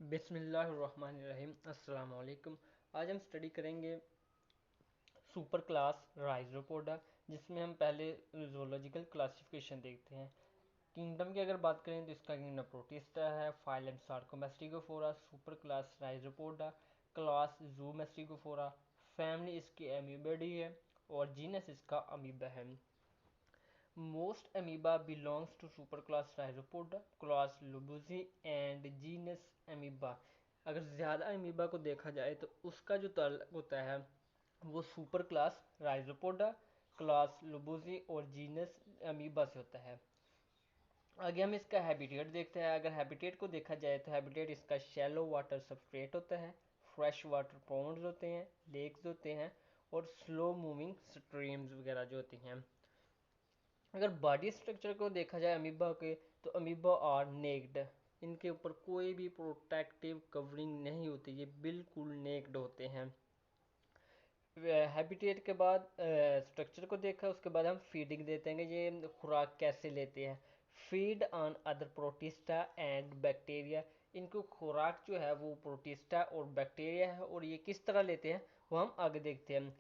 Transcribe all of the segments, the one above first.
बिस्मिल्लाहिर्रहमानिर्रहीम। अस्सलाम वालेकुम। आज हम स्टडी करेंगे सुपर क्लास राइजोपोडा, जिसमें हम पहले जोलॉजिकल क्लासिफिकेशन देखते हैं। किंगडम की अगर बात करें तो इसका किंगडम प्रोटिस्टा है, phylum sarcomastigophora, super class rhizopoda, class zoomastigophora, family इसकी अमीबाडी है और जीनस इसका अमीबा है। Most amoeba belongs to superclass Rhizopoda, class Lobuzi and genus Amoeba। अगर ज़्यादा अमीबा को देखा जाए तो उसका जो ताल्लुक होता है वो सुपर क्लास राइजोपोडा, क्लास लोबुजी और जीनस अमीबा से होता है। आगे हम इसका हैबिटेट देखते हैं। अगर हैबिटेट को देखा जाए तो हैबिटेट इसका शैलो वाटर सबस्ट्रेट होता है, फ्रेश वाटर पॉन्ड्स होते हैं, लेक्स होते हैं और स्लो मूविंग स्ट्रीम्स वगैरह जो होती हैं। अगर बॉडी स्ट्रक्चर को देखा जाए अमीबा के, तो अमीबा आर नेक्ड। इनके ऊपर कोई भी प्रोटेक्टिव कवरिंग नहीं होती, ये बिल्कुल नेक्ड होते हैं। हैबिटेट के बाद स्ट्रक्चर को देखा, उसके बाद हम फीडिंग देते हैं कि ये खुराक कैसे लेते हैं। Feed on other protista and bacteria. इनको खुराक जो है वो प्रोटिस्टा और बैक्टीरिया है, और ये किस तरह लेते हैं वो हम आगे देखते हैं।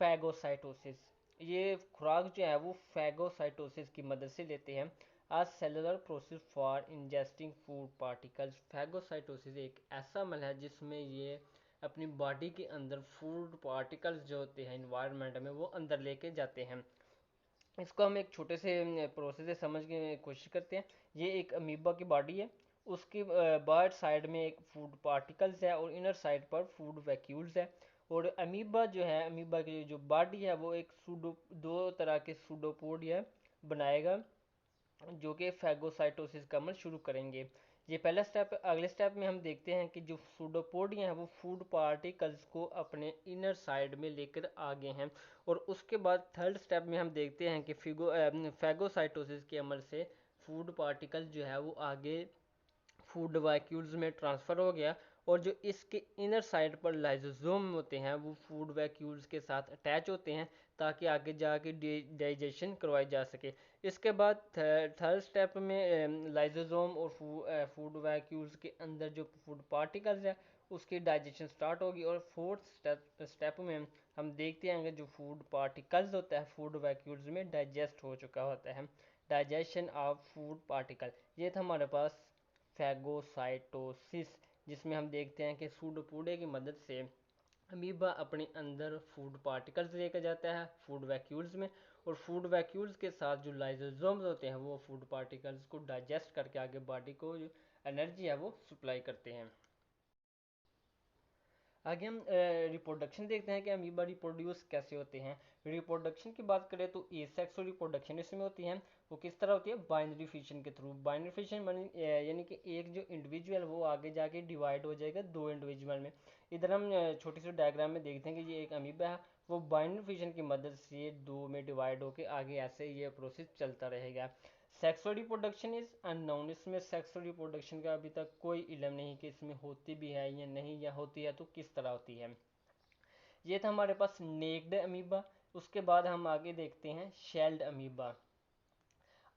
फैगोसाइटोसिस, ये खुराक जो है वो फैगोसाइटोसिस की मदद से लेते हैं। आज cellular process for ingesting food particles. Phagocytosis एक ऐसा अमल है जिसमें ये अपनी बॉडी के अंदर फूड पार्टिकल्स जो होते हैं इन्वायरमेंट में वो अंदर लेके जाते हैं। इसको हम एक छोटे से प्रोसेस से समझ के कोशिश करते हैं। ये एक अमीबा की बॉडी है, उसकी बाहर साइड में एक फूड पार्टिकल्स है और इनर साइड पर फूड वैक्यूल्स है। और अमीबा जो है, अमीबा की जो बॉडी है वो एक सूडो दो तरह के सूडोपोडिया बनाएगा जो कि फैगोसाइटोसिस का अमल शुरू करेंगे। ये पहला स्टेप। अगले स्टेप में हम देखते हैं कि जो सूडोपोडिया हैं वो फूड पार्टिकल्स को अपने इनर साइड में लेकर आगे हैं। और उसके बाद थर्ड स्टेप में हम देखते हैं कि फैगोसाइटोसिस के अमल से फूड पार्टिकल जो है वो आगे फूड वैक्यूल्स में ट्रांसफ़र हो गया, और जो इसके इनर साइड पर लाइजोसोम होते हैं वो फूड वैक्यूल्स के साथ अटैच होते हैं ताकि आगे जाके डाइजेशन करवाई जा सके। इसके बाद थर्ड स्टेप में लाइजोसोम और फूड वैक्यूल्स के अंदर जो फूड पार्टिकल्स है उसकी डाइजेशन स्टार्ट होगी। और फोर्थ स्टेप में हम देखते हैं कि जो फूड पार्टिकल्स होता है फूड वैक्यूल्स में डाइजेस्ट हो चुका होता है। डाइजेशन ऑफ फूड पार्टिकल, ये था हमारे पास फैगोसाइटोसिस, जिसमें हम देखते हैं कि सूडोपोडिया की मदद से अमीबा अपने अंदर फूड पार्टिकल्स लेकर जाता है फूड वैक्यूल्स में, और फूड वैक्यूल्स के साथ जो लाइजोसोम्स होते हैं वो फूड पार्टिकल्स को डाइजेस्ट करके आगे बॉडी को जो एनर्जी है वो सप्लाई करते हैं। आगे हम रिप्रोडक्शन देखते हैं कि अमीबा रिप्रोड्यूस कैसे होते हैं। रिप्रोडक्शन की बात करें तो एसेक्सुअल रिप्रोडक्शन इसमें होती है। वो किस तरह होती है? बाइनरी फिशन के थ्रू। बाइनरी फिशन यानी कि एक जो इंडिविजुअल वो आगे जाके डिवाइड हो जाएगा दो इंडिविजुअल में। इधर हम छोटी सी डायग्राम में देखते हैं कि ये एक अमीबा है, वो बाइनरी फिशन की मदद से दो में डिवाइड होकर आगे ऐसे ये प्रोसेस चलता रहेगा। Sexual reproduction is unknown. इसमें सेक्सुअल रिप्रोडक्शन का अभी तक कोई इल्म नहीं कि इसमें होती भी है या नहीं, या होती है तो किस तरह होती है। ये था हमारे पास नेक्ड अमीबा। उसके बाद हम आगे देखते हैं shelled amoeba.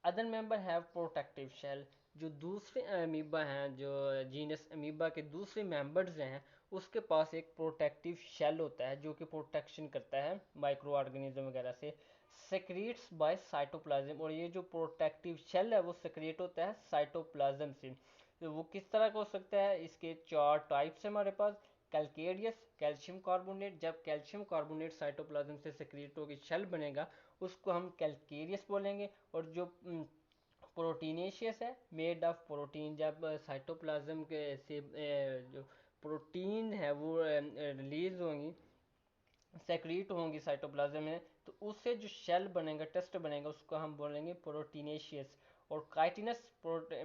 Other member have protective shell. जो दूसरे अमीबा हैं, जो जीनस अमीबा के दूसरे मेंबर्स हैं, उसके पास एक प्रोटेक्टिव शेल होता है जो कि प्रोटेक्शन करता है माइक्रो ऑर्गेनिज्म वगैरह से। सेक्रेट्स बाय साइटोप्लाज्म, और ये जो प्रोटेक्टिव शेल है वो सेक्रेट होता है साइटोप्लाज्म से। तो वो किस तरह का हो सकता है? इसके चार टाइप्स है हमारे पास। Calcareous, calcium carbonate. जब कैल्शियम कार्बोनेट साइटोप्लाज्म से सेक्रेट होकर शेल बनेगा उसको हम कैलकेरियस बोलेंगे। और जो प्रोटीनेशियस है, मेड ऑफ प्रोटीन। जब साइटोप्लाज्म के से जो प्रोटीन है वो रिलीज होंगी, सेक्रीट होंगी साइटोप्लाज्म में, तो उससे जो शेल बनेगा, टेस्ट बनेगा, उसको हम बोलेंगे प्रोटीनेशियस। और chitinous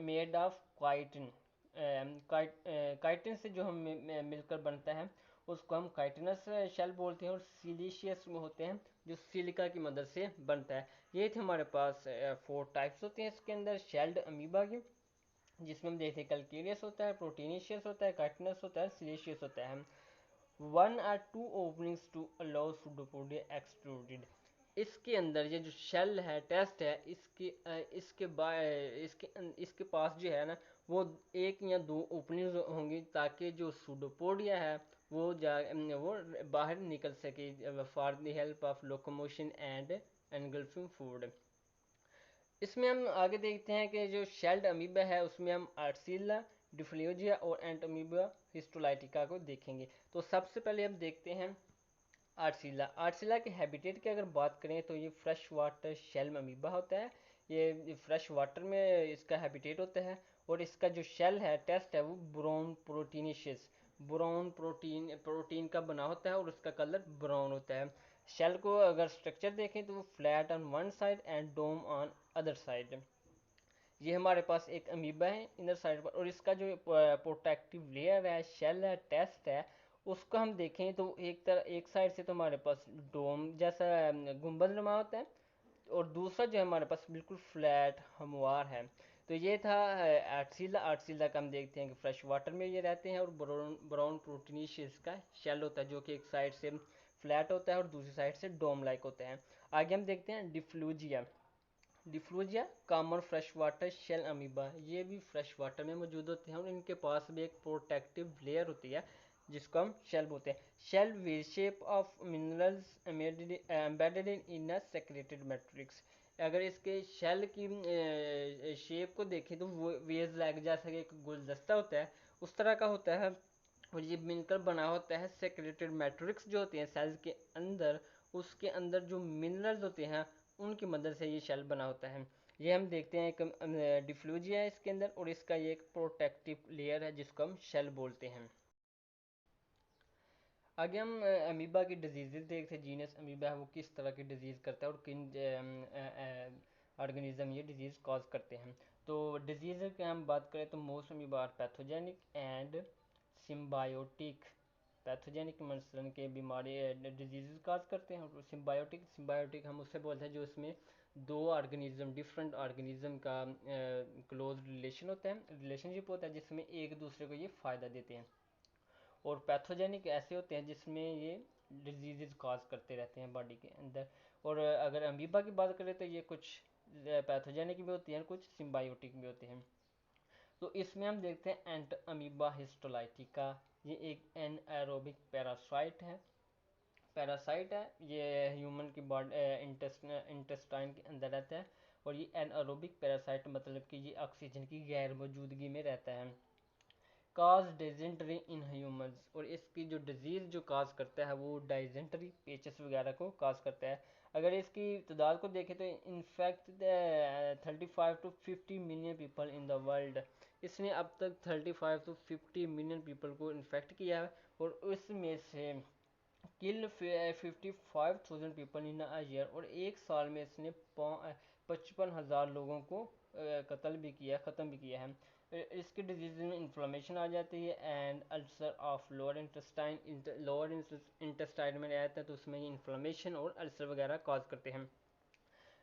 made of chitin. Chitin से जो हम मिलकर बनता है उसको हम काइटिनस शेल बोलते हैं। और सिलिशियस में होते हैं जो सिलिका की मदद से बनता है। ये थे हमारे पास फोर टाइप्स होते हैं इसके अंदर शेल्ड अमीबा के, जिसमें हम देखते हैं कैलकेरियस होता है, प्रोटीनेशियस होता है, काइटिनस होता है, सिलिशियस होता है। One or two openings to allow pseudopodia extruded। इसके अंदर ये जो शेल है, टेस्ट है, इसके पास जो है ना, वो एक या दो ओपनिंग होंगी, ताकि जो सूडोपोडिया है वो वो बाहर निकल सके for the help of locomotion and engulfing food. इसमें हम आगे देखते हैं कि जो शेल्ड अमीबा है उसमें हम आर्सीला, डिफ्लूजिया और एंट अमीबा हिस्टोलाइटिका को देखेंगे। तो सबसे पहले हम देखते हैं आर्सीला। आर्सीला के हैबिटेट की अगर बात करें तो ये फ्रेश वाटर शेल अमीबा होता है। ये फ्रेश वाटर में इसका हैबिटेट होता है, और इसका जो शेल है, टेस्ट है, वो ब्राउन प्रोटीनिशियस, ब्राउन प्रोटीन का बना होता है और उसका कलर ब्राउन होता है। शेल को अगर स्ट्रक्चर देखें तो वो flat on one side and dome on other side. ये हमारे पास एक अमीबा है इनर साइड पर, और इसका जो प्रोटेक्टिव लेयर है, शेल है, टेस्ट है, उसको हम देखें तो एक साइड से तो हमारे पास डोम जैसा गुंबद नुमा होता है, और दूसरा जो है हमारे पास बिल्कुल फ्लैट हमवार है। तो ये था आर्टसीला। आर्टसीला का हम देखते हैं कि फ्रेश वाटर में ये रहते हैं, और ब्राउन ब्राउन प्रोटीनिशियस का शेल होता है, जो कि एक साइड से फ्लैट होता है और दूसरी साइड से डोम लाइक होता है। आगे हम देखते हैं difflugia. Difflugia common fresh water shell amoeba, ये भी फ्रेश वाटर में मौजूद होते हैं, और इनके पास भी एक प्रोटेक्टिव लेयर होती है जिसको हम शेल बोलते हैं। Shall V shape of minerals embedded in a secreted matrix. अगर इसके शेल की शेप को देखें तो वो वेज लाइक, जैसा कि एक गुलदस्ता होता है उस तरह का होता है, और ये मिलकर बना होता है सेक्रेटेड मैट्रिक्स जो होती हैं सेल्स के अंदर, उसके अंदर जो मिनरल्स होते हैं उनकी मदद से ये शेल बना होता है। ये हम देखते हैं एक डिफ्लूजिया है इसके अंदर, और इसका ये एक प्रोटेक्टिव लेयर है जिसको हम शेल बोलते हैं। आगे हम अमीबा की डिजीजेज देखते हैं। जीनस अमीबा है वो किस तरह की डिजीज़ करता है और किन ऑर्गेनिज्म ये डिजीज़ कॉज करते हैं। तो डिजीज़ की हम बात करें तो most amoeba are pathogenic and symbiotic. Pathogenic मसलन के बीमारी डिजीज़ काज करते हैं, और सिम्बायोटिक सिम्बायोटिक हम उससे बोलते हैं जो इसमें दो ऑर्गेनिज्म, डिफरेंट ऑर्गेनिज्म का क्लोज रिलेशन होता है, रिलेशनशिप होता है, जिसमें एक दूसरे को ये फ़ायदा देते हैं। और पैथोजेनिक ऐसे होते हैं जिसमें ये डिजीज़ काज करते रहते हैं बॉडी के अंदर। और अगर अमीबा की बात करें तो ये कुछ पैथोजेनिक भी होती हैं, कुछ सिम्बायोटिक भी होते हैं। तो इसमें हम देखते हैं एंट अमीबा हिस्टोलाइटिका। ये एक एनएरोबिक पैरासाइट है। पैरासाइट है, ये ह्यूमन की बॉडी इंटेस्टाइन के अंदर रहता है, और ये एनएरोबिक पैरासाइट मतलब कि ये ऑक्सीजन की गैर मौजूदगी में रहता है। काज डिजेंट्री इन ह्यूमंस, और इसकी जो डिजीज़ जो काज करता है वो डाइजेंट्री पेचेस वगैरह को काज करता है। अगर इसकी तादाद को देखें तो in fact 35 to 50 million people in the world. इसने अब तक 35 to 50 मिलियन पीपल को इन्फेक्ट किया है, और उसमें से किल 55,000 पीपल इन अ ईयर, और एक साल में इसने 55,000 लोगों को कत्ल भी किया, ख़त्म भी किया है। इसकी डिजीज में इन्फ्लामेशन आ जाती है and ulcer of lower intestine में रहता है, तो उसमें ये इन्फ्लामेशन और अल्सर वगैरह कॉज करते हैं।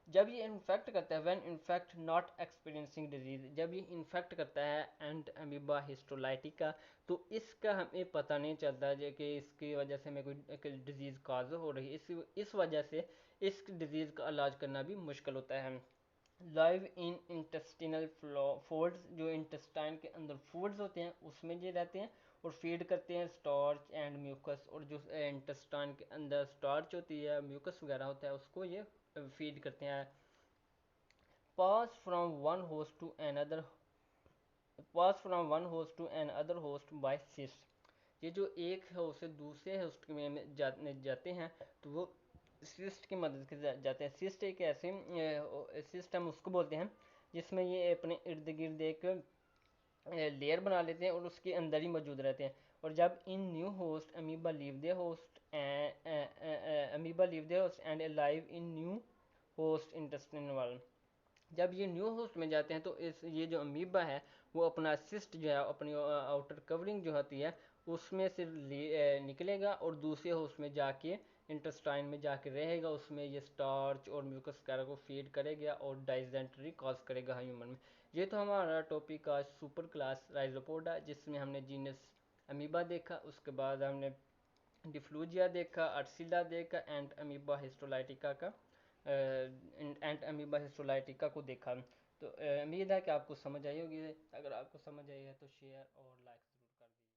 जब ये इन्फेक्ट करता है, when infect not experiencing disease, जब ये इन्फेक्ट करता है एंड अमीबा हिस्टोलाइटिका, तो इसका हमें पता नहीं चलता है कि इसकी वजह से हमें कोई डिजीज़ काज हो रही है। इस वजह से इस डिजीज़ का इलाज करना भी मुश्किल होता है। लाइव इन इंटेस्टिनल फोल्ड्स, जो इंटेस्टाइन के अंदर फोल्ड्स होते हैं उसमें ये रहते हैं, और फीड करते हैं स्टार्च एंड म्यूकस, और जो इंटेस्टाइन के अंदर स्टार्च होती है, म्यूकस वगैरह होता है, उसको ये फीड करते हैं। Pass from one host to another pass from one host to another host by cyst. ये जो एक होस्ट से दूसरे होस्ट में जाते हैं, तो वो सिस्ट की मदद से जाते हैं। सिस्ट एक ऐसे सिस्ट हम उसको बोलते हैं जिसमें ये अपने इर्द गिर्द एक लेयर बना लेते हैं और उसके अंदर ही मौजूद रहते हैं। और जब in new host amoeba leave the host and live in new host intestine wall, जब ये न्यू होस्ट में जाते हैं तो ये जो अमीबा है वो अपना सिस्ट जो है, अपनी आउटर कवरिंग जो होती है उसमें से निकलेगा, और दूसरे होस्ट में जाके इंटेस्टाइन में जाके रहेगा, उसमें ये स्टार्च और म्यूकस वगैरह को फीड करेगा और डाइजेंट्री कॉज करेगा ह्यूमन में। ये तो हमारा टॉपिक आज सुपर क्लास राइजोपोडा, जिसमें हमने जीनस अमीबा देखा, उसके बाद हमने डिफ्लूजिया देखा, अर्सिला देखा एंड अमीबा हिस्टोलाइटिका का एंड अमीबा हिस्टोलाइटिका को देखा। तो उम्मीद है कि आपको समझ आई होगी। अगर आपको समझ आई है तो शेयर और लाइक ज़रूर कर दीजिए।